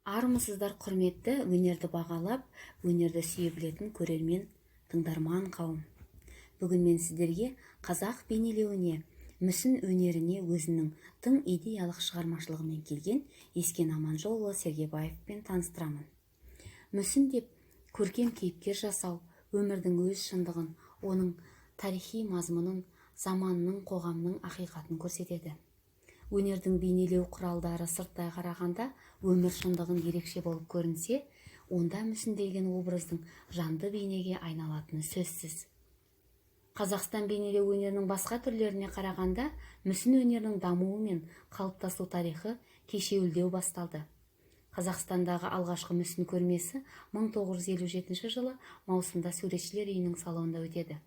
Армысыздар құрметті өнерді бағалап, өнерді сүйе білетін көрермен, тыңдарман қауым. Бүгін мен сіздерге қазақ бейнелеуіне, мүсін өнеріне өзінің тың идеялық шығармашылығымен келген Ескен Аманжолұлы Сергебаевпен таныстырамын. Мүсін деп көркем кейіпкер жасау, өмірдің өз шындығын, оның тарихи мазмұнын, заманның, қоғамның ақиқатын көрсетеді. Өнердің бейнелеу құралдары сырттай қарағанда өмір шындығын ерекше болып көрінсе, онда мүсінделген образдың жанды бейнеге айналатыны сөзсіз. Қазақстан бейнелеу өнерінің басқа түрлеріне қарағанда мүсін өнерінің дамуы мен қалыптасу тарихы кешеуілдеу басталды. Қазақстандағы алғашқы мүсін көрмесі 1957 жылы маусымда Суретшілер үйінің салонында өтеді.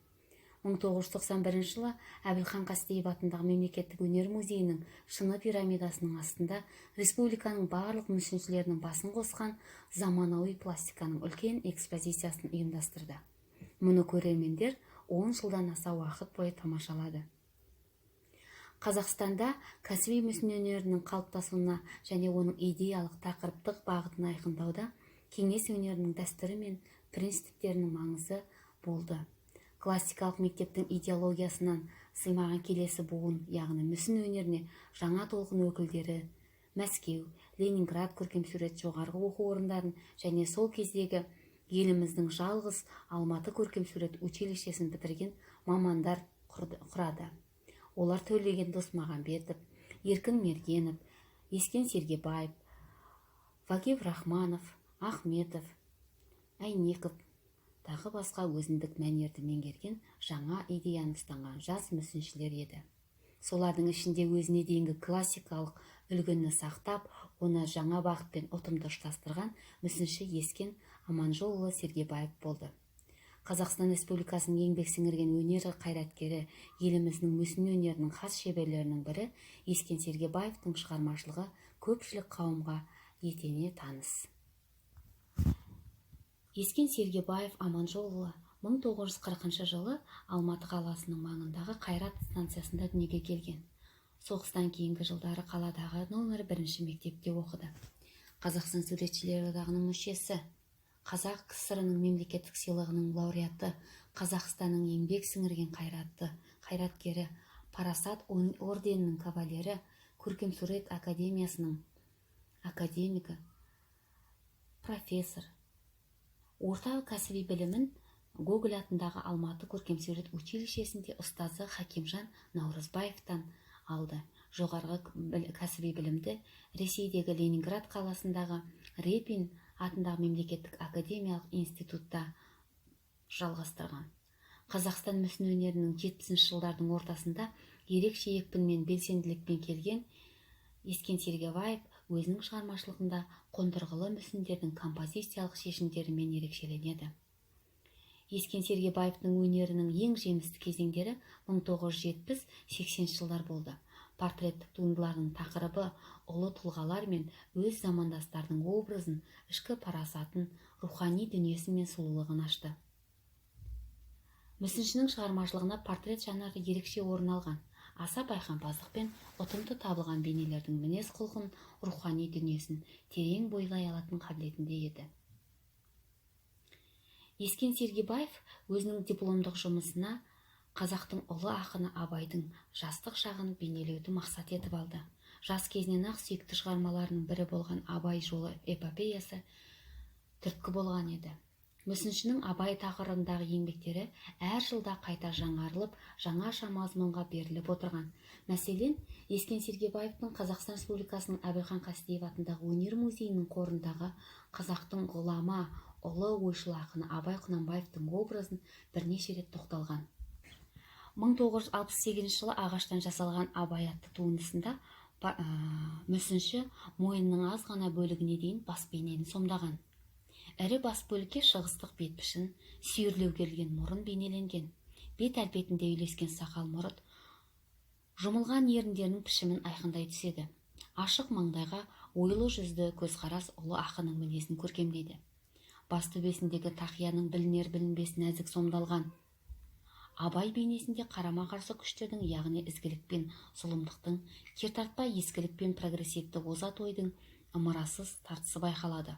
1991 жылы Әбілхан Қастеев атындағы мемлекеттік өнер музейінің шыны пирамидасының астында республиканың барлық мүсіншілерінің басын қосқан заманауи пластиканың үлкен экспозициясын ұйымдастырды. Мұны көрермендер 10 жылдан аса уақыт бойы тамашалады. Қазақстанда кәсіби мүсін өнерінің қалыптасуына және оның идеялық тақырыптық бағытын айқындауда кеңес өнерінің дәстүрі мен принциптерінің маңызы болды. Классикалық мектептің идеологиясынан сыймаған келесі буын, яғни мүсін өнеріне жаңа толқын өкілдері Мәскеу, Ленинград көркемсурет жоғарғы оқу орындарын және сол кездегі еліміздің жалғыз Алматы көркемсурет училищесін бітірген мамандар құрады. Олар Төлеген Досмағамбетов, Еркін Мергенов, Ескен Сергебаев, Вагиф Рахманов, Ахметов, Айнеков, тағы басқа өзіндік мәнерді меңгерген жаңа идеяны ұстанған жас мүсіншілер еді. Солардың ішінде өзіне дейінгі классикалық үлгіні сақтап, оны жаңа бағытпен ұтымды ұштастырған мүсінші Ескен Аманжолұлы Сергебаев болды. Қазақстан Республикасының еңбек сіңірген өнер қайраткері, еліміздің мүсін өнерінің хас шеберлерінің бірі Ескен Сергебаевтың шығармашылығы көпшілік қауымға етене таныс. Ескен Сергебаев Аманжолұлы 1940 жылы Алматы қаласының маңындағы Қайрат станциясында дүниеге келген. Соғыстан кейінгі жылдары қаладағы нөмір 1 мектепте оқыды. Қазақстан Суретшілер одағының мүшесі, Қазақ КСР-ның мемлекеттік сыйлығының лауреаты, Қазақстанның еңбек сіңірген қайраткері, Парасат орденінің кавалері, Көркемсурет академиясының академигі, профессор. Орта кәсіби білімін Гоголь атындағы Алматы көркемсурет училищесінде ұстазы Хакимжан Наурызбаевтан алды. Жоғарғы кәсіби білімді Ресейдегі Ленинград қаласындағы Репин атындағы мемлекеттік академиялық институтта жалғастырған. Қазақстан мүсін өнерінің 70 жылдардың ортасында ерекше екпінмен белсенділікпен келген Ескен Сергебаев өзінің шығармашылығында қондырғылы мүсіндердің композициялық шешімдерімен ерекшеленеді. Ескен Сергебаевтың өнерінің ең жемісті кезеңдері 1970-80 жылдар болды. Портреттік туындылардың тақырыбы ұлы тұлғалар мен өз замандастардың образын, ішкі парасатын, рухани дүниесі мен сұлулығын ашты. Мүсіншінің шығармашылығына портрет жанры ерекше орын алған. Аса байқампаздық пен ұтымды табылған бейнелердің мінез құлқын, рухани дүниесін терең бойлай алатын қабілетінде еді. Ескен Сергебаев өзінің дипломдық жұмысына қазақтың ұлы ақыны Абайдың жастық шағын бейнелеуді мақсат етіп алды. Жас кезінен ақ сүйікті шығармаларының бірі болған Абай жолы эпопеясы түрткі болған еді. Мүсіншінің Абай тақырыбындағы еңбектері әр жылда қайта жаңарылып, жаңаша мазмұнға беріліп отырған. Мәселен, Ескен Сергебаевтың Қазақстан Республикасының Әбілхан Қастеев атындағы өнер музейінің қорындағы қазақтың ғұлама, ұлы ойшыл ақыны Абай Құнанбаевтың образын бірнеше рет тоқталған. 1968 жылы ағаштан жасалған Абай атты туындысында мүсінші мойынның аз ғана бөлігіне дейін бас бейнені сомдаған. Әрі бас бөлікке шығыстық бет пішін, сүйірлеу келген мұрын бейнеленген. Бет әлпетінде үйлескен сақал мұрт, жұмылған еріндерінің пішімін айқындай түседі. Ашық маңдайға ойлы жүзді көзқарас ұлы ақынның мінезін көркемдейді. Бас төбесіндегі тақияның білінер-білінбес нәзік сомдалған. Абай бейнесінде қарама-қарсы күштердің, яғни ізгілік пен зұлымдықтың, кертартпа ескілік пен прогрессивті озат ойдың, ымырасыз тартысы байқалады.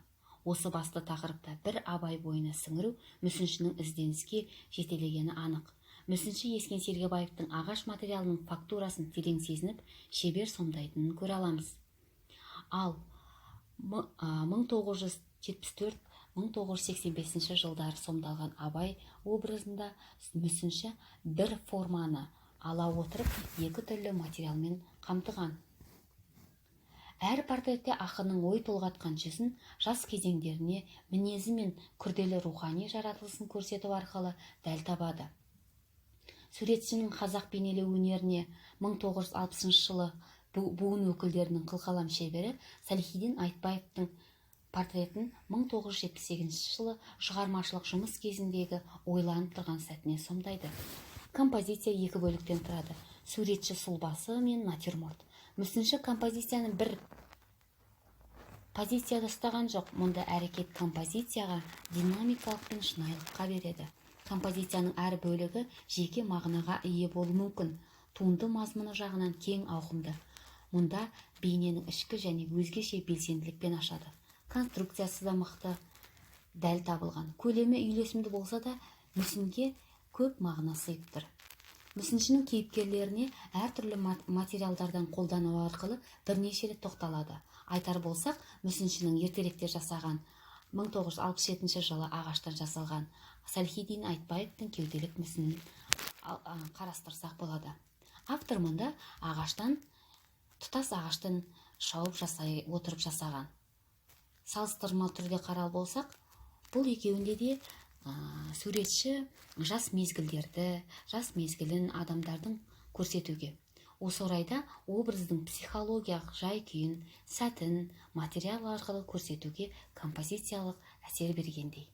Осы басты тақырыпта бір абай бойына сіңіру мүсіншінің ізденіске жетелегені анық. Мүсінші Ескен Сергебаевтың ағаш материалының фактурасын терең сезініп, шебер сомдайтынын көре аламыз. Ал 1974-1985 жылдары сомдалған абай образында мүсінші бір форманы ала отырып екі түрлі материалмен қамтыған. Әр портретте ақынның ой толғатқан жүзін, жас кезеңдеріне, мінезі мен күрделі рухани жаратылысын көрсету арқылы дәл табады. Суретшінің қазақ бейнелеу өнеріне 1960 жылы буын өкілдерінің қылқалам шебері Салихидин Айтбаевтың портретін 1978 жылы шығармашылық жұмыс кезіндегі ойланып тұрған сәтіне сомдайды. Композиция екі бөліктен тұрады: суретші сұлбасы мен натюрморт. Мүсінші композицияны бір позицияда ұстаған жоқ. Мұнда әрекет композицияға динамикалық пен шынайылыққа береді. Композицияның әр бөлігі жеке мағынаға ие болуы мүмкін. Туынды мазмұны жағынан кең ауқымды. Мұнда бейненің ішкі және өзгеше белсенділікпен ашады. Конструкциясы да мықты, дәл табылған. Көлемі үйлесімді болса да, мүсінге көп мағына сыйып тұр. Мүсіншінің кейіпкерлеріне әртүрлі материалдардан қолдану арқылы бірнеше рет тоқталады. Айтар болсақ, мүсіншінің ертеректе жасаған 1967 жылы ағаштан жасалған Салихидин Айтбаевтың кеуделік мүсінін қарастырсақ болады. Автор мұнда тұтас ағаштан шауып отырып жасаған. Салыстырмалы түрде қарал болсақ, бұл екеуінде де суретші жас мезгілін адамдардың көрсетуге. Осы орайда образдың психологиялық жай-күйін, сәтін материал арқылы көрсетуге композициялық әсер бергендей.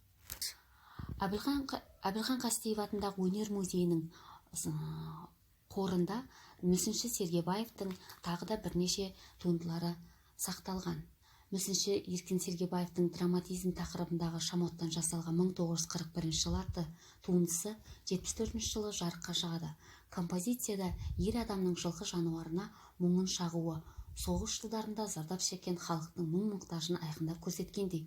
Әбілхан Қастеев атындағы өнер музейінің қорында мүсінші Сергебаевтың тағы да бірнеше туындылары сақталған. Мүсінші Ескен Сергебаевтың драматизм тақырыбындағы шамоттан жасалған 1941 жылы атты туындысы 74 жылы жарыққа шығады. Композицияда ер адамның жылқы жануарына мұңын шағуы, соғыс жылдарында зардап шеккен халықтың мұң-мұқтажын айқындап көрсеткендей.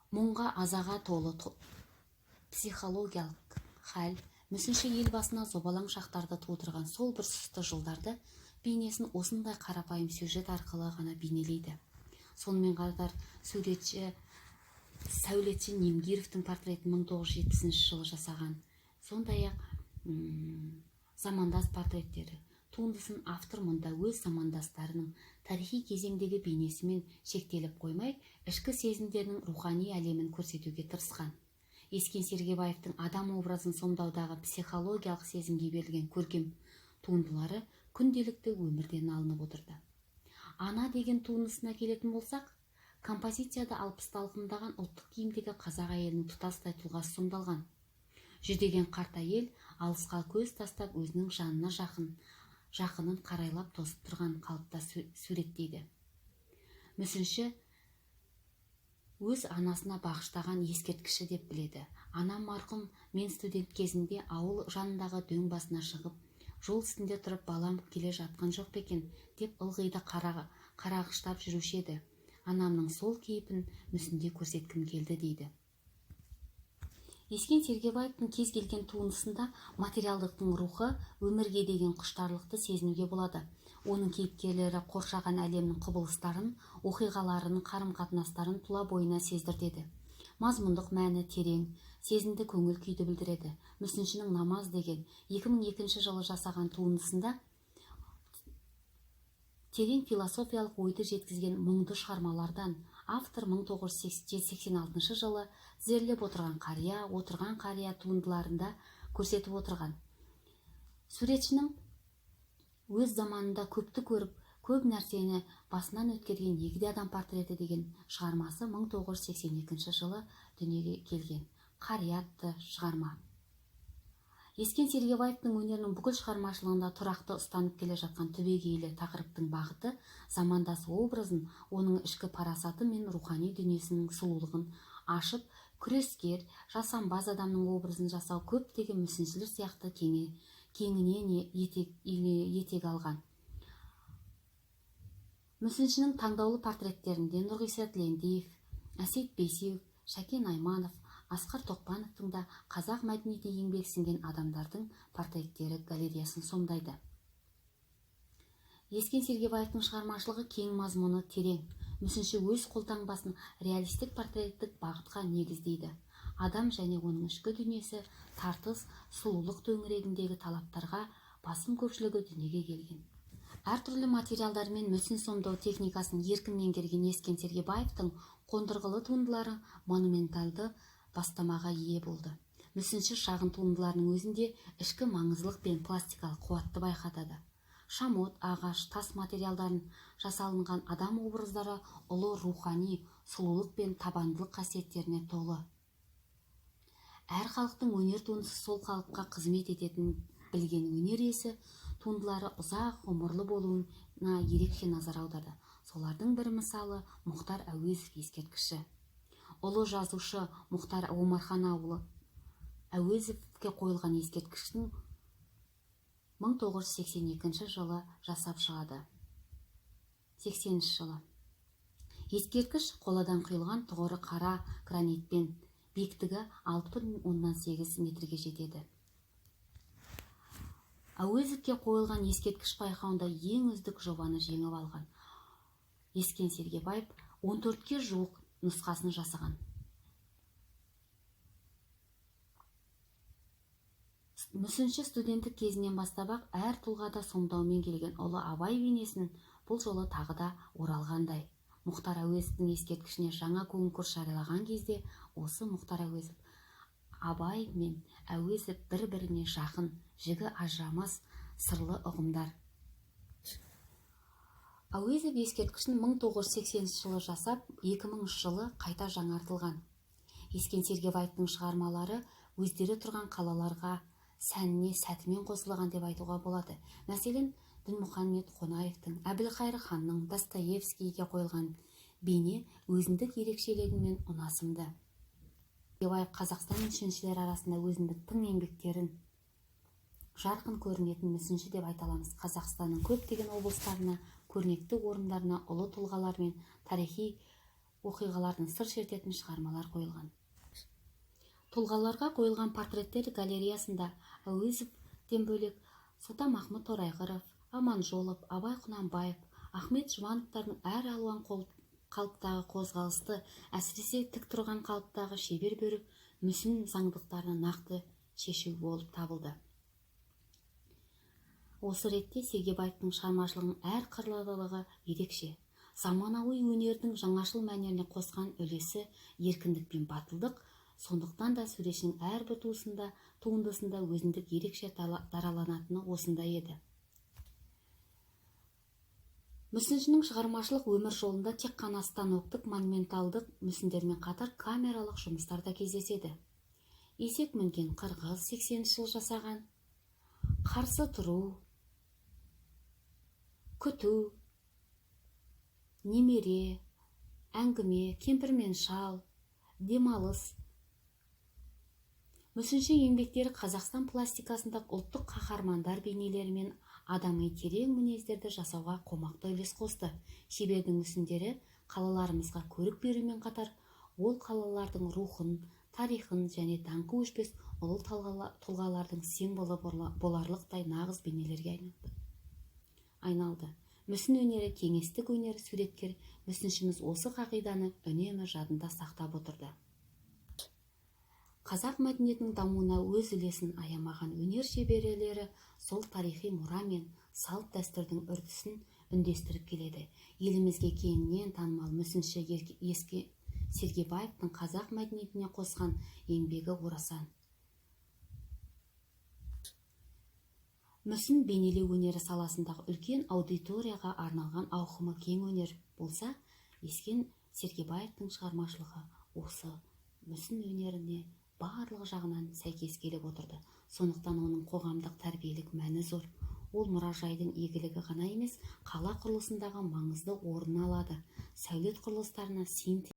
Мұңға азаға толы психологиялық хәл мүсінші елбасына зобалаң шақтарды тудырған сол бір сұсты жылдарды бейнесін осындай қарапайым сюжет арқылы ғана бейнелейді. Сонымен қатар сәулетші Немгировтың портретін 1970 жылы жасаған. Сондай-ақ замандас портреттері. Туындысын автор мұнда өз замандастарының тарихи кезеңдегі бейнесімен шектеліп қоймай, ішкі сезімдерінің рухани әлемін көрсетуге тырысқан. Ескен Сергебаевтың адам образын сомдаудағы психологиялық сезімге берілген көркем туындылары күнделікті өмірден алынып отырды. Ана деген туындысына келетін болсақ, композицияда алпысталқындаған ұлттық киімдегі қазақ әйелінің тұтастай тұлғасы сомдалған. Жүдеген қарт әйел алысқа көз тастап өзінің жанына жақынын қарайлап тосып тұрған қалыпта суреттейді. Мүсінші өз анасына бағыштаған ескерткіші деп біледі. Анам марқұм мен студент кезінде ауыл жанындағы дөң басына шығып, жол үстінде тұрып балам келе жатқан жоқ екен деп ылғиды қарағыштап жүруші еді. Анамның сол кейпін мүсінде көрсеткім келді дейді. Ескен Сергебаевтың кез келген туындысында материалдықтың рухы, өмірге деген құштарлықты сезінуге болады. Оның кейіпкерлері қоршаған әлемнің құбылыстарын, оқиғаларын, қарым-қатынастарын тұла бойына сездіреді. Мазмұндық мәні терең, сезімді көңіл күйді білдіреді. Мүсіншінің намаз деген 2002 жылы жасаған туындысында терең философиялық ойды жеткізген мұңды шығармалардан автор 1986 жылы тізерлеп отырған қария туындыларында көрсетіп отырған. Суретшінің өз заманында көпті көріп, көп нәрсені басынан өткерген егде адам портреті деген шығармасы 1982 жылы дүниеге келген. Қария атты шығарма. Ескен Сергебаевтың өнерінің бүкіл шығармашылығында тұрақты ұстанып келе жатқан түбегейлі тақырыптың бағыты замандас образын, оның ішкі парасаты мен рухани дүниесінің сұлулығын ашып, күрескер, жасампаз адамның образын жасау көптеген мүсіншілер сияқты кеңінен етек алған. Мүсіншінің таңдаулы портреттерінде Нұрғиса Тілендиев, Әсет Бейсеуов, Шәкен Айманов, Асқар Тоқпановтың да қазақ мәдениетіне еңбек сіңген адамдардың портреттері галереясын сомдайды. Ескен Сергебаевтың шығармашылығы кең мазмұны терең. Мүсінші өз қолтаңбасын реалистік портреттік бағытқа негіздейді. Адам және оның ішкі дүниесі тартыс, сұлулық төңірегіндегі талаптарға басым көпшілігі дүниеге келген. Әртүрлі материалдармен мүсін сомдау техникасын еркін меңгерген Ескен Сергебаевтың қондырғылы туындылары монументалды бастамаға ие болды. Мүсінші шағын туындыларының өзінде ішкі маңыздылық пен пластикалық қуатты байқатады. Шамот, ағаш, тас материалдарын жасалынған адам образдары ұлы рухани сұлулық пен табандылық қасиеттеріне толы. Әр халықтың өнер туындысы сол халыққа қызмет ететін білген өнер иесі туындылары ұзақ ғұмырлы болуына ерекше назар аударды. Солардың бір мысалы Мұхтар Әуезов ескерткіші. Ұлы жазушы Мұхтар Омарханұлы Әуезовке қойылған ескерткіштің 1982 жылы жасап шығады. 80 жылы. Ескерткіш қоладан құйылған тұғыры қара гранитпен, биіктігі 6,8 метрге жетеді. Әуезовке қойылған ескерткіш байқауында ең үздік жобаны жеңіп алған. Ескен Сергебаев 14-ке жуық нұсқасын жасаған. Мүсінші студенттік кезінен бастап-ақ әр тұлғада сомдаумен келген ұлы Абай бейнесін бұл жолы тағы да оралғандай. Мұхтар Әуезовтің ескерткішіне жаңа конкурс жариялаған кезде осы Мұхтар Әуезов, Абай мен Әуезов бір-біріне жақын, жігі ажырамас сырлы ұғымдар. Әуезов ескерткішін 1980 жылы жасап, 2000 жылы қайта жаңартылған. Ескен Сергебаевтың шығармалары өздері тұрған қалаларға сәніне сәтімен қосылған деп айтуға болады. Мәселен, Дінмұхамед Қонаевтың, Әбілқайыр ханның, Достоевскийге қойылған бейне өзіндік ерекшелігімен ұнасымды. Сергебаев Қазақстан мүсіншілері арасында өзіндік тың еңбектерін жарқын көрінетін мүсінші деп айта аламыз. Қазақстанның көптеген облыстарына, көрнекті орындарына ұлы тұлғалар мен тарихи оқиғалардың сыр шертетін шығармалар қойылған. Тұлғаларға қойылған портреттер галереясында Әуезовтен бөлек Сұлтанмахмұт Торайғыров, Аманжолов, Абай Құнанбаев, Ахмет Жұбановтардың әр алуан қалыптағы қозғалысты, әсіресе тік тұрған қалыптағы шебер бөрік мүсін заңдылықтарын нақты шешу болып табылды. Осы ретте Сергебаевтың шығармашылығының әр қырлылығы ерекше. Заманауи өнердің жаңашыл мәнеріне қосқан үлесі еркіндік пен батылдық, сондықтан да суретшінің әрбір туындысында өзіндік ерекше дараланатыны осында еді. Мүсіншінің шығармашылық өмір жолында тек қана станоктық монументалдық мүсіндермен қатар камералық жұмыстар да кездеседі. Есек мінген қырғыз 80 жыл жасаған, қарсы тұру, күту, немере, әңгіме, кемпір мен шал, демалыс. Мүсінші еңбектері Қазақстан пластикасында ұлттық қаһармандар бейнелері мен адами терең мінездерді жасауға қомақты үлес қосты. Шебердің мүсіндері қалаларымызға көрік берумен қатар, ол қалалардың рухын, тарихын және даңқы өшпес ұлы тұлғалардың символы боларлықтай нағыз бейнелерге айналды. Мүсін өнері кеңестік өнері суреткер мүсіншіміз осы қағиданы үнемі жадында сақтап отырды. Қазақ мәдениетінің дамуына өз үлесін аямаған өнер шеберлері сол тарихи мұра мен салт дәстүрдің үрдісін үндестіріп келеді. Елімізге кеңінен танымал мүсінші Ескен Сергебаевтың қазақ мәдениетіне қосқан еңбегі орасан. Мүсін бейнелеу өнері саласындағы үлкен аудиторияға арналған ауқымы кең өнер болса, Ескен Сергебаевтың шығармашылығы осы мүсін өнеріне барлық жағынан сәйкес келіп отырды. Сондықтан оның қоғамдық тәрбиелік мәні зор. Ол мұражайдың игілігі ғана емес, қала құрылысындағы маңызды орын алады. Сәулет құрылыстарына синтез